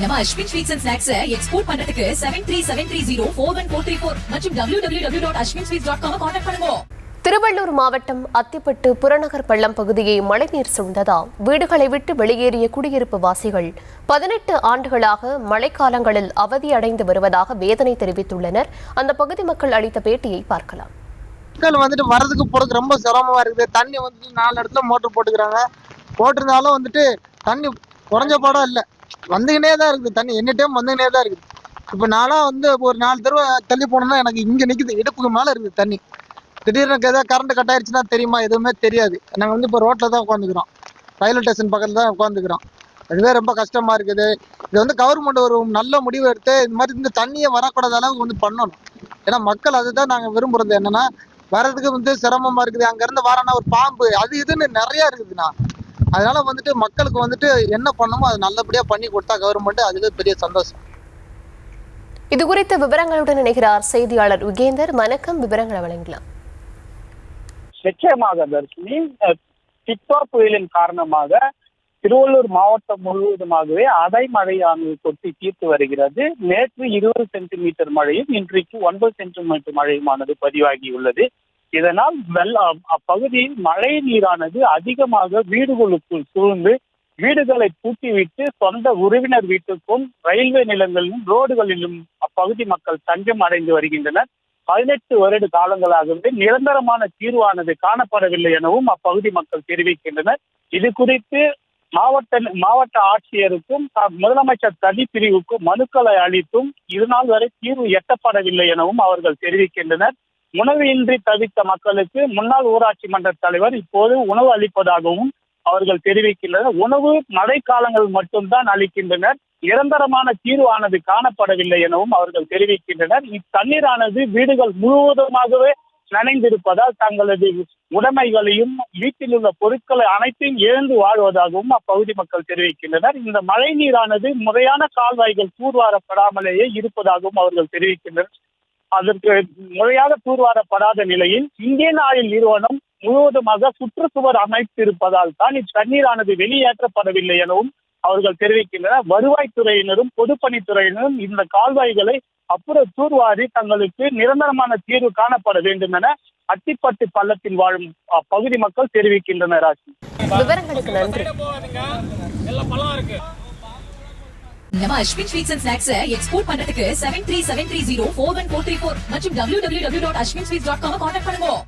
நம்ம Ashwin sweets and snacks export பண்றதுக்கு 7373041434 மற்றும் www.ashwinsweets.com கான்டாக்ட் பண்ணுங்க. திருவள்ளூர் மாவட்டம் அத்திப்பட்டு புறநகர் பள்ளம் பகுதியை மழைநீர் சூழ்ந்ததால் வீடுகளை விட்டு வெளியேறிய குடியிருப்பு வாசிகள் 18 ஆண்டுகளாக மழைக்காலங்களில் அவதியடைந்து வருவதாக வேதனை தெரிவித்துள்ளனர். அந்த பகுதி மக்கள் அளித்த பேட்டியை பார்க்கலாம். மக்கள் வரதுக்கு போறதுக்கு ரொம்ப சிரமமா இருக்குது. தண்ணி 4 இடத்துல மோட்டர் போட்டுக்கிறாங்க. போட்டிருந்தாலும் தண்ணி குறைஞ்ச பாடம் இல்லை, வந்துகினே தான் இருக்குது. தண்ணி எனி டைம் வந்துகினே தான் இருக்குது. இப்போ நான்லாம் ஒரு 4 தடவை தள்ளி போனோம்னா எனக்கு இங்கே நிற்குது, இடுப்புக்கு மேலே இருக்குது தண்ணி. திடீர்னு ஏதாவது கரண்ட் கட் ஆயிடுச்சுன்னா தெரியுமா? எதுவுமே தெரியாது. நாங்கள் இப்போ ரோட்டில் தான் உட்காந்துக்கிறோம், ரயில்வே ஸ்டேஷன் பக்கத்தில் தான் உட்காந்துக்கிறோம். அதுவே ரொம்ப கஷ்டமா இருக்குது. இது கவர்மெண்ட் ஒரு நல்ல முடிவு எடுத்து இந்த மாதிரி தண்ணியை வரக்கூடாத அளவுக்கு பண்ணணும். ஏன்னா மக்கள் அதுதான் நாங்கள் விரும்புறது. என்னன்னா வர்றதுக்கு சிரமமா இருக்குது. அங்கேருந்து வரனா ஒரு பாம்பு அது இதுன்னு நிறையா இருக்குதுண்ணா. அதனால மக்களுக்கு என்ன பண்ணணுமோ அது நல்லபடியா பண்ணி கொடுத்தா கவர்மெண்ட், அதுவே பெரிய சந்தோஷம். இது குறித்த விவரங்களுடன் இணைகிறார் செய்தியாளர் யுகேந்தர். வணக்கம், விவரங்களை வழங்கலாம். நிச்சயமாக தர்ஷினி, டிக்டா புயலின் காரணமாக திருவள்ளூர் மாவட்டம் முழுவதுமாகவே அடைமழையானது கொட்டி தீர்த்து வருகிறது. நேற்று 20 சென்டிமீட்டர் மழையும் இன்றைக்கு 9 சென்டிமீட்டர் மழையுமானது பதிவாகியுள்ளது. இதனால் அப்பகுதியில் மழை நீரானது அதிகமாக வீடுகளுக்குள் சூழ்ந்து வீடுகளை பூட்டிவிட்டு சொந்த உறவினர் வீட்டுக்கும் ரயில்வே நிலங்களிலும் ரோடுகளிலும் அப்பகுதி மக்கள் தஞ்சம் அடைந்து வருகின்றனர். 18 வருட காலங்களாகவே நிரந்தரமான தீர்வானது காணப்படவில்லை எனவும் அப்பகுதி மக்கள் தெரிவிக்கின்றனர். இது குறித்து மாவட்ட ஆட்சியருக்கும் முதலமைச்சர் தனிப்பிரிவுக்கும் மனுக்களை அளித்தும் இதனால் வரை தீர்வு எட்டப்படவில்லை எனவும் அவர்கள் தெரிவிக்கின்றனர். உணவு இன்றி தவித்த மக்களுக்கு முன்னாள் ஊராட்சி மன்ற தலைவர் இப்போது உணவு அளிப்பதாகவும் அவர்கள் தெரிவிக்கின்றனர். உணவு மழை காலங்கள் மட்டும்தான் அளிக்கின்றனர், நிரந்தரமான தீர்வானது காணப்படவில்லை எனவும் அவர்கள் தெரிவிக்கின்றனர். இத்தண்ணீரானது வீடுகள் முழுவதுமாகவே நனைந்திருப்பதால் தங்களது உடைமைகளையும் வீட்டில் உள்ள பொருட்களை அனைத்தையும் இழந்து வாழ்வதாகவும் அப்பகுதி மக்கள் தெரிவிக்கின்றனர். இந்த மழை நீரானது முறையான கால்வாய்கள் தூர்வாரப்படாமலேயே இருப்பதாகவும் அவர்கள் தெரிவிக்கின்றனர். அதற்கு முறையாக தூர்வாரப்படாத நிலையில் இந்தியன் ஆயில் நிறுவனம் முழுவதுமாக சுற்றுச்சுவர் அமைத்திருப்பதால் தான் இத்தண்ணீரானது வெளியேற்றப்படவில்லை எனவும் அவர்கள் தெரிவிக்கின்றனர். வருவாய்த்துறையினரும் பொதுப்பணித்துறையினரும் இந்த கால்வாய்களை அப்புறம் தூர்வாரி தங்களுக்கு நிரந்தரமான தீர்வு காணப்பட வேண்டும் என அத்திப்பட்டு பள்ளத்தில் வாழும் பகுதி மக்கள் தெரிவிக்கின்றனர். விவரங்களுக்கு நன்றி. நம்ம Ashwin sweets and snacks export பண்றதுக்கு 7373041434 மற்றும் www.ashwinsweets.com கான்டாக்ட் பண்ணுங்க.